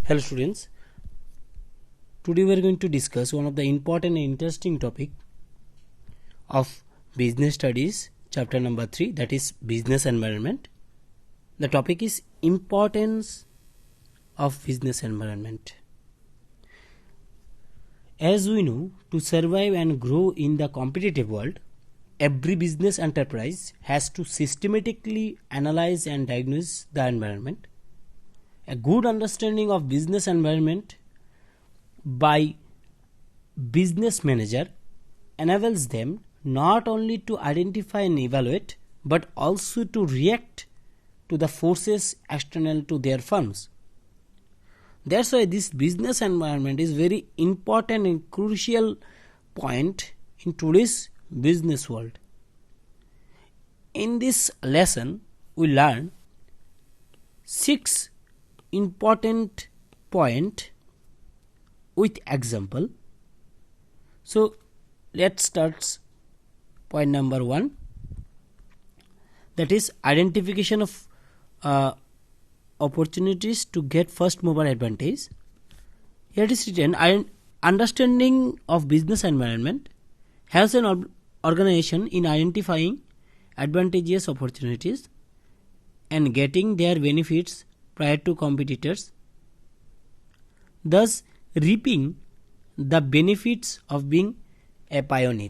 Hello students, today we are going to discuss one of the important and interesting topic of business studies, chapter number 3, that is business environment. The topic is importance of business environment. As we know, to survive and grow in the competitive world, every business enterprise has to systematically analyze and diagnose the environment. A good understanding of business environment by business manager enables them not only to identify and evaluate but also to react to the forces external to their firms. That's why this business environment is very important and crucial point in today's business world. In this lesson, we learn 6 important point with example. So let's start point number 1, that is identification of opportunities to get first mover advantage. Here it is written, understanding of business environment helps an organization in identifying advantageous opportunities and getting their benefits prior to competitors, thus reaping the benefits of being a pioneer.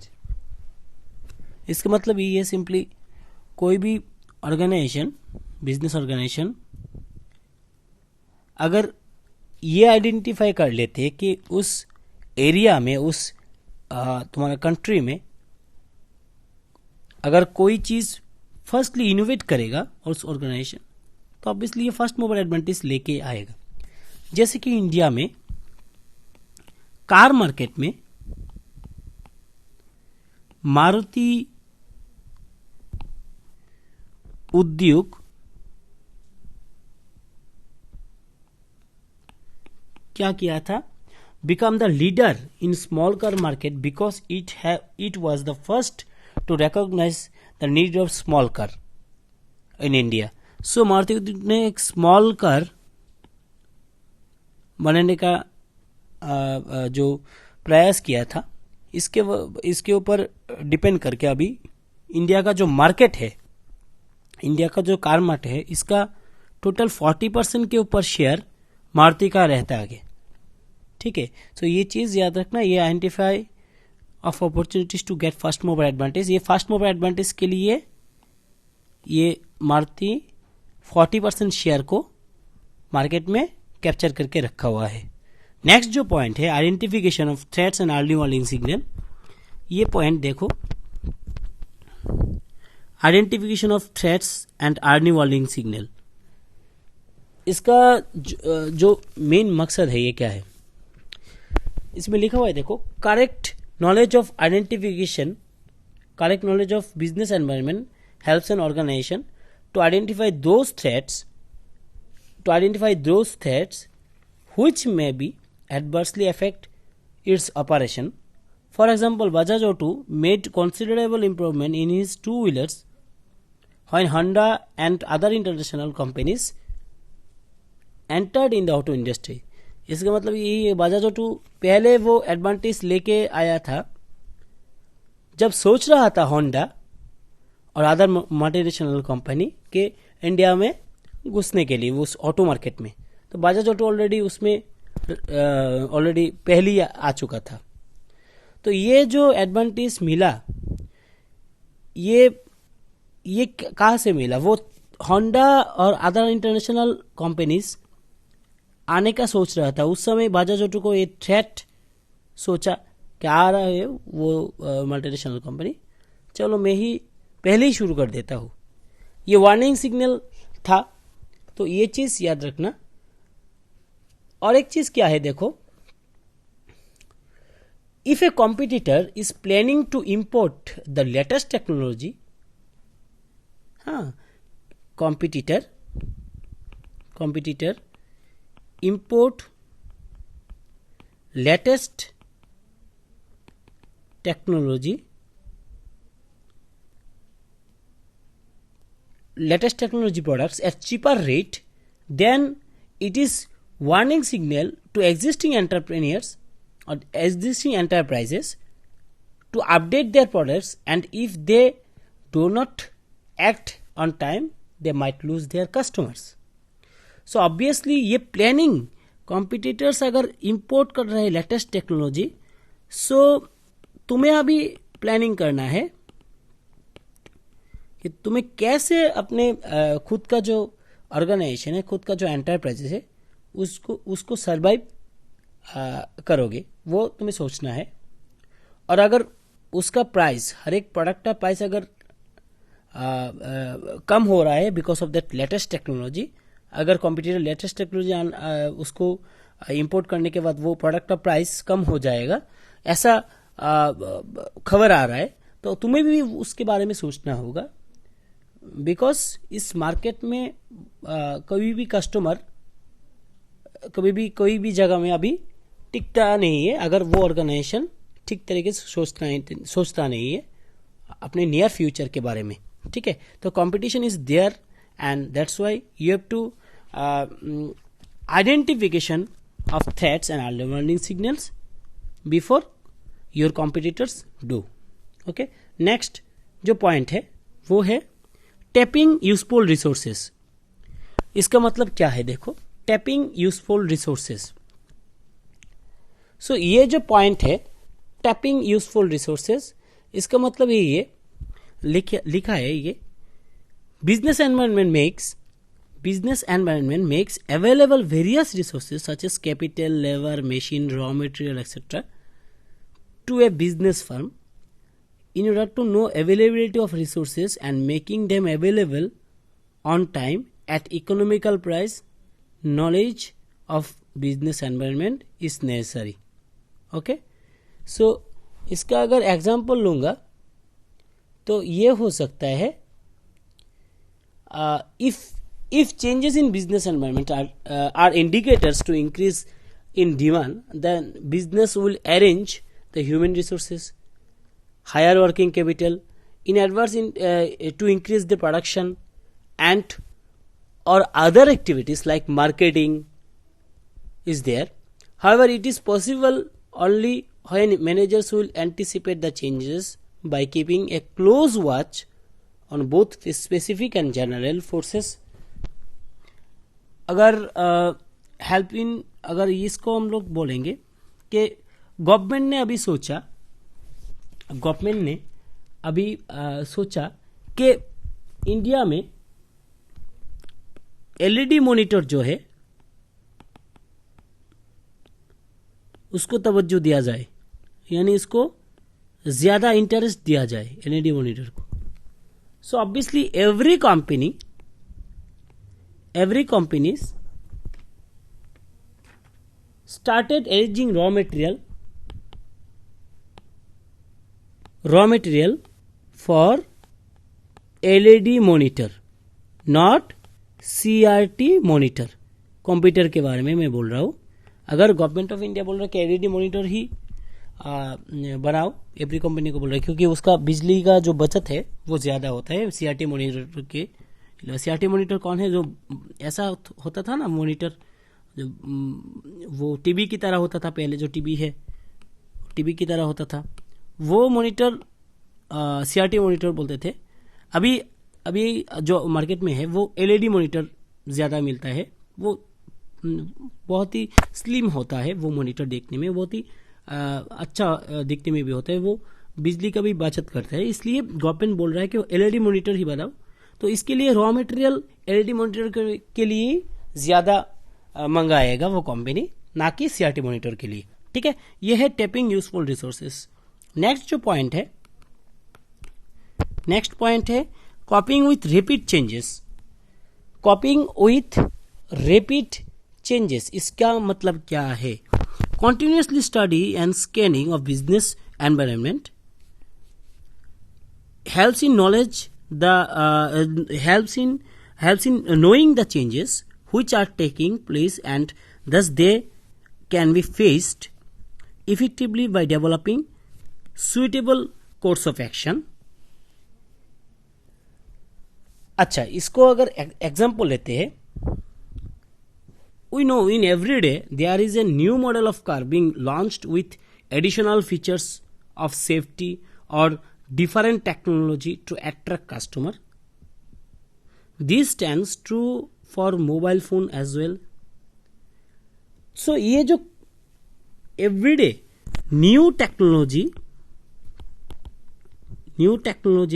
इसका मतलब ये simply कोई भी organisation, business organisation अगर ये identify कर लेते कि उस एरिया में, उस तुम्हारा कंट्री में अगर कोई चीज़ फर्स्टली इनोवेट करेगा और उस ऑर्गेनाइजेशन, तो ऑब्वियसली ये फर्स्ट मोवर एडवांटेज लेके आएगा. जैसे कि इंडिया में कार मार्केट में मारुति उद्योग क्या किया था, become the leader in small car market because it was the first to recognise the need of small car in India. So Maruti Udyog ने एक स्मॉल कार बनाने का जो प्रयास किया था, इसके ऊपर डिपेंड करके अभी इंडिया का जो मार्केट है, इंडिया का जो कार मार्केट है, इसका टोटल 40% के ऊपर शेयर मारुति का रहता है आगे. ठीक है, तो ये चीज़ याद रखना, ये identify of opportunities to get first mover advantage. ये फर्स्ट मोवर एडवांटेज के लिए ये मारुति 40% शेयर को मार्केट में कैप्चर करके रखा हुआ है. नेक्स्ट जो पॉइंट है, identification of threats and early warning signal. ये पॉइंट देखो, identification of threats and early warning signal. इसका जो मेन मकसद है ये क्या है, इसमें लिखा हुआ है देखो, correct knowledge of identification, correct knowledge of business environment helps an organisation to identify those threats which may be adversely affect its operation. For example, Bajaj Auto made considerable improvement in his two-wheelers when Honda and other international companies entered in the auto industry. इसका मतलब ये Bajaj auto पहले वो advantage लेके आया था जब सोच रहा था होंडा और अदर मल्टीनेशनल कंपनी के इंडिया में घुसने के लिए उस ऑटो मार्केट में. तो बजाज ऑटो ऑलरेडी उसमें ऑलरेडी पहले ही आ चुका था. तो ये जो एडवांटेज मिला, ये कहाँ से मिला, वो होंडा और अदर इंटरनेशनल कंपनीज आने का सोच रहा था. उस समय बजाज ऑटो को ये थ्रेट सोचा क्या आ रहा है वो मल्टीनेशनल कंपनी, चलो मैं ही पहले ही शुरू कर देता हूँ. ये वार्निंग सिग्नल था, तो ये चीज याद रखना. और एक चीज क्या है देखो, if a competitor is planning to import the latest technology, हाँ, competitor import latest technology products at cheaper rate, then it is warning signal to existing entrepreneurs or existing enterprises to update their products, and if they do not act on time they might lose their customers. So obviously ये planning competitors अगर import कर रहे हैं latest technology, सो तुम्हें अभी planning करना है कि तुम्हें कैसे अपने खुद का जो ऑर्गेनाइजेशन है, खुद का जो एंटरप्राइज है, उसको सरवाइव करोगे, वो तुम्हें सोचना है. और अगर उसका प्राइस, हर एक प्रोडक्ट का प्राइस अगर कम हो रहा है because of that latest technology, अगर कॉम्पिटिटर लेटेस्ट टेक्नोलॉजी उसको इंपोर्ट करने के बाद वो प्रोडक्ट का प्राइस कम हो जाएगा, ऐसा खबर आ रहा है, तो तुम्हें भी उसके बारे में सोचना होगा. बिकॉज इस मार्केट में कोई भी कस्टमर कभी भी कोई भी जगह में अभी टिकता नहीं है अगर वो ऑर्गेनाइजेशन ठीक तरीके से सोचता नहीं है अपने नियर फ्यूचर के बारे में. ठीक है, तो competition is there and that's why you have to identification of threats and early warning signals before your competitors do. Okay, next जो पॉइंट है वो है टैपिंग यूजफुल रिसोर्सेस. इसका मतलब क्या है, देखो, टैपिंग यूजफुल रिसोर्सेस. सो ये जो पॉइंट है टैपिंग यूजफुल रिसोर्सेस, इसका मतलब यही है, लिखा है ये, business environment makes available various resources such as capital, labour, machine, raw material etcetera to a business firm in order to know availability of resources and making them available on time at economical price. Knowledge of business environment is necessary. Okay, so इसका अगर example लूंगा तो ये हो सकता है, if changes in business environment are indicators to increase in demand, then business will arrange the human resources, higher working capital in advance to increase the production and or other activities like marketing is there. However, it is possible only when managers will anticipate the changes by keeping a close watch on both specific and general forces. अगर help in, अगर इसको हम लोग बोलेंगे कि government ने अभी सोचा कि इंडिया में एलईडी मॉनिटर जो है उसको तवज्जो दिया जाए, यानी इसको ज्यादा इंटरेस्ट दिया जाए एलईडी मॉनिटर को. So obviously every company started arranging raw material for LED monitor, not CRT monitor. Computer के बारे में मैं बोल रहा हूँ. अगर गवर्नमेंट ऑफ इंडिया बोल रहा है कि LED मॉनिटर ही बनाओ, एवरी कंपनी को बोल रहा है, क्योंकि उसका बिजली का जो बचत है वो ज़्यादा होता है CRT मॉनिटर के. CRT मॉनिटर कौन है, जो ऐसा होता था ना मॉनिटर, जो वो टीवी की तरह होता था पहले, जो टीवी है टीवी की तरह होता था, वो मॉनिटर CRT मॉनिटर बोलते थे. अभी जो मार्केट में है वो LED मॉनिटर ज़्यादा मिलता है. वो बहुत ही स्लिम होता है वो मॉनिटर, देखने में बहुत ही अच्छा दिखने में भी होता है, वो बिजली का भी बचत करता है. इसलिए गवर्नमेंट बोल रहा है कि LED मॉनिटर ही बनाओ. तो इसके लिए रॉ मटेरियल LED मॉनिटर के लिए ज़्यादा मंगाएगा वो कंपनी, ना कि CRT मॉनिटर के लिए. ठीक है, ये है tapping useful resources. Next point है कॉपिंग विथ रैपिड चेंजेस. इसका मतलब क्या है, continuously study and scanning of business environment helps in knowing the changes which are taking place, and thus they can be faced effectively by developing suitable course of action. अच्छा, इसको अगर example लेते हैं, we know in every day there is a new model of car being launched with additional features of safety or different technology to attract customer. This stands true for mobile phone as well. So ये जो everyday new technology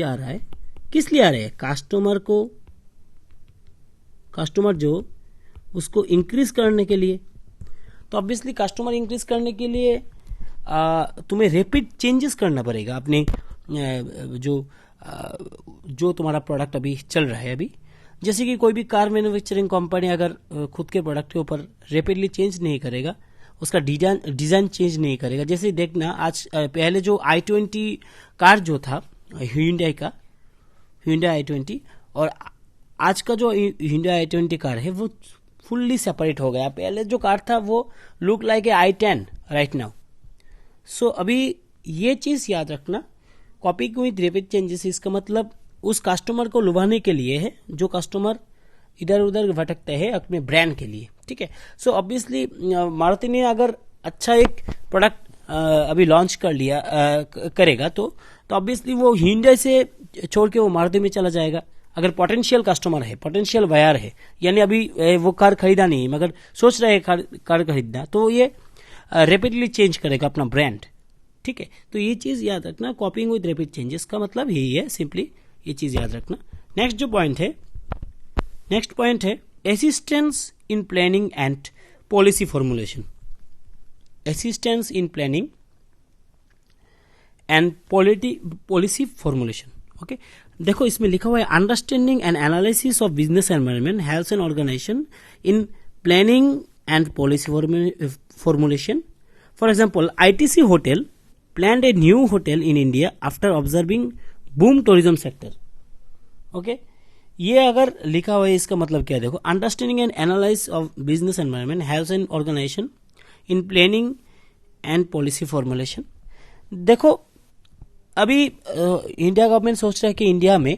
आ रहा है, किस लिए आ रहा है? Customer जो उसको इंक्रीज करने के लिए. तो ऑब्वियसली कस्टमर इंक्रीज करने के लिए तुम्हें रैपिड चेंजेस करना पड़ेगा अपने जो तुम्हारा प्रोडक्ट अभी चल रहा है. अभी जैसे कि कोई भी कार मैन्युफैक्चरिंग कंपनी अगर खुद के प्रोडक्ट के ऊपर रैपिडली चेंज नहीं करेगा, उसका डिजाइन चेंज नहीं करेगा. जैसे देखना आज पहले जो i20 कार जो था Hyundai i20 और आज का जो Hyundai i20 कार है वो फुल्ली सेपरेट हो गया. पहले जो कार था वो look like a i10 right now. So अभी ये चीज याद रखना, कॉपिंग विद रैपिड चेंजेस इसका मतलब उस कस्टमर को लुभाने के लिए है जो कस्टमर इधर उधर भटकते हैं अपने ब्रांड के लिए. ठीक है. सो ऑब्वियसली मारुति ने अगर अच्छा एक प्रोडक्ट अभी लॉन्च कर लिया करेगा तो ऑब्वियसली वो Hyundai से छोड़ के वो मारुति में चला जाएगा. अगर पोटेंशियल कस्टमर है, पोटेंशियल बायर है, यानी अभी वो कार खरीदा नहीं मगर सोच रहे हैं कार खरीदना, तो ये रैपिडली चेंज करेगा अपना ब्रांड. ठीक है. तो ये चीज याद रखना, कॉपिंग विद रैपिड चेंजेस का मतलब यही है, सिंपली ये चीज याद रखना. नेक्स्ट पॉइंट है assistance in planning and policy formulation. Assistance in planning and policy formulation. Okay, देखो इसमें लिखा हुआ है understanding and analysis of business environment helps an organisation in planning and policy formulation. For example, ITC Hotel planned a new hotel in India after observing boom tourism sector. Okay, ये अगर लिखा हुआ है इसका मतलब क्या है? देखो, understanding and analyse of business environment helps an organisation in planning and policy formulation. देखो अभी इंडिया गवर्नमेंट सोच रहा है कि इंडिया में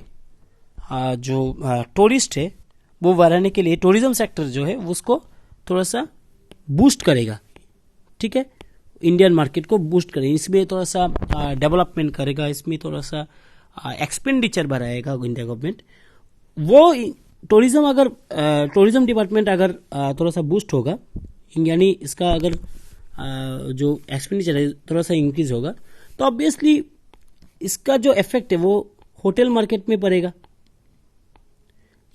जो टूरिस्ट है वो बढ़ाने के लिए टूरिज्म सेक्टर जो है उसको थोड़ा सा बूस्ट करेगा. ठीक है, इंडियन मार्केट को बूस्ट करेगा, इसमें थोड़ा सा डेवलपमेंट करेगा, इसमें थोड़ा सा एक्सपेंडिचर बढ़ाएगा इंडिया गवर्नमेंट. वो टूरिज्म डिपार्टमेंट अगर थोड़ा सा बूस्ट होगा, यानी इसका अगर जो एक्सपेंडिचर है थोड़ा सा इंक्रीज होगा, तो ऑब्वियसली इसका जो इफेक्ट है वो होटल मार्केट में पड़ेगा.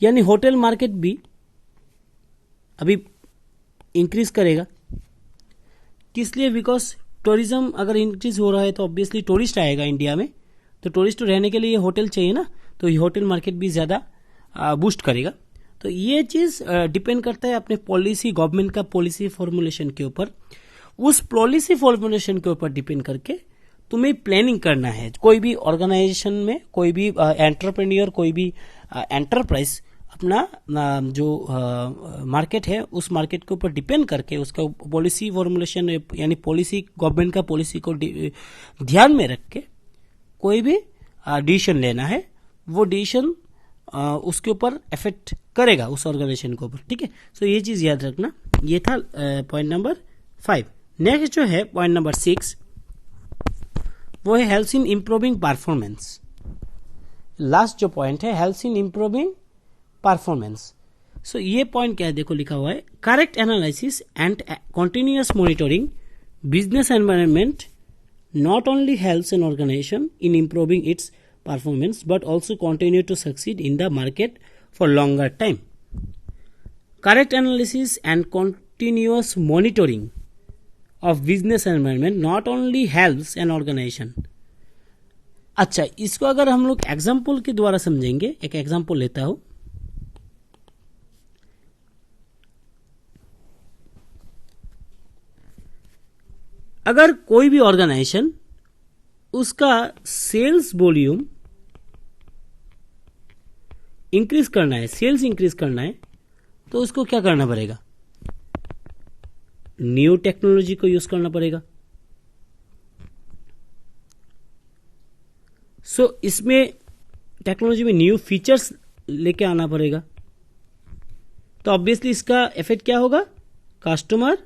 यानी होटल मार्केट भी अभी इंक्रीज करेगा. किस लिए? बिकॉज टूरिज्म अगर इंक्रीज हो रहा है तो ऑब्वियसली टूरिस्ट आएगा इंडिया में, तो टूरिस्ट रहने के लिए होटल चाहिए ना, तो ये होटल मार्केट भी ज़्यादा बूस्ट करेगा. तो ये चीज़ डिपेंड करता है अपने पॉलिसी, गवर्नमेंट का पॉलिसी फॉर्मुलेशन के ऊपर. उस पॉलिसी फॉर्मुलेशन के ऊपर डिपेंड करके तुम्हें प्लानिंग करना है. कोई भी ऑर्गेनाइजेशन में, कोई भी एंटरप्रेन्योर, कोई भी एंटरप्राइज अपना जो मार्केट है उस मार्केट के ऊपर डिपेंड करके उसका पॉलिसी फॉर्मुलेशन यानी पॉलिसी, गवर्नमेंट का पॉलिसी को ध्यान में रख के कोई भी डिसीजन लेना है. वो डिसीजन उसके ऊपर इफेक्ट करेगा उस ऑर्गेनाइजेशन के ऊपर. ठीक है. सो ये चीज याद रखना. ये था पॉइंट नंबर 5. नेक्स्ट जो है पॉइंट नंबर 6, वो है helps in improving performance. Last जो पॉइंट है हेल्प्स इन इम्प्रूविंग परफॉर्मेंस. सो ये पॉइंट क्या है? देखो लिखा हुआ है correct analysis and continuous monitoring business environment not only helps an organization in improving its performance but also continue to succeed in the market for longer time. Correct analysis and continuous monitoring of business environment not only helps an organization. अच्छा, इसको अगर हम लोग example के द्वारा समझेंगे, एक example लेता हूं. अगर कोई भी ऑर्गेनाइजेशन उसका सेल्स वॉल्यूम इंक्रीज करना है, सेल्स इंक्रीज करना है, तो उसको क्या करना पड़ेगा? न्यू टेक्नोलॉजी को यूज करना पड़ेगा. सो इसमें टेक्नोलॉजी में न्यू फीचर्स लेके आना पड़ेगा. तो ऑब्वियसली इसका इफेक्ट क्या होगा? कस्टमर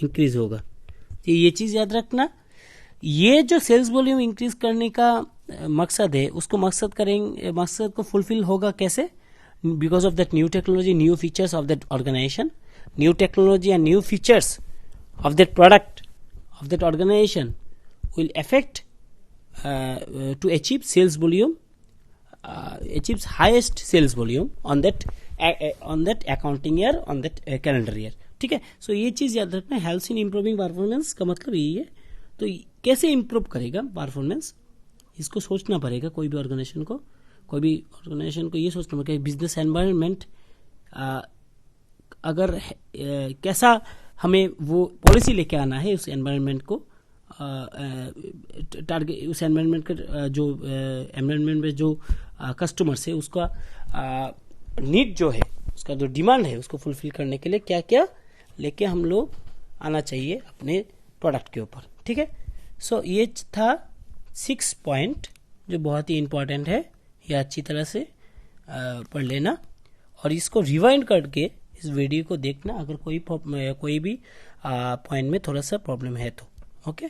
इंक्रीज होगा। तो ये चीज़ याद रखना। ये जो सेल्स वॉल्यूम इंक्रीज करने का मकसद है, उसको मकसद को फुलफिल होगा कैसे? Because of that new technology, new features of that organisation, new technology and new features of that product of that organization will affect to achieve sales volume, achieves highest sales volume on that accounting year, on that calendar year। ठीक है, सो ये चीज याद रखना। Helps in improving performance का मतलब यही है। तो कैसे इम्प्रूव करेगा परफॉर्मेंस, इसको सोचना पड़ेगा। कोई भी ऑर्गेनाइजेशन को ये सोचना पड़ेगा बिजनेस एनवायरनमेंट अगर कैसा हमें वो पॉलिसी लेके आना है उस एनवायरनमेंट को, टारगेट उस एनवायरनमेंट का जो एनवायरनमेंट में जो कस्टमर्स है उसका नीड जो है, उसका जो डिमांड है, उसको फुलफिल करने के लिए क्या क्या लेके हम लोग आना चाहिए अपने प्रोडक्ट के ऊपर। ठीक है, सो ये था 6 पॉइंट जो बहुत ही इंपॉर्टेंट है। ये अच्छी तरह से पढ़ लेना और इसको रिवाइंड करके इस वीडियो को देखना अगर कोई भी पॉइंट में थोड़ा सा प्रॉब्लम है तो। ओके।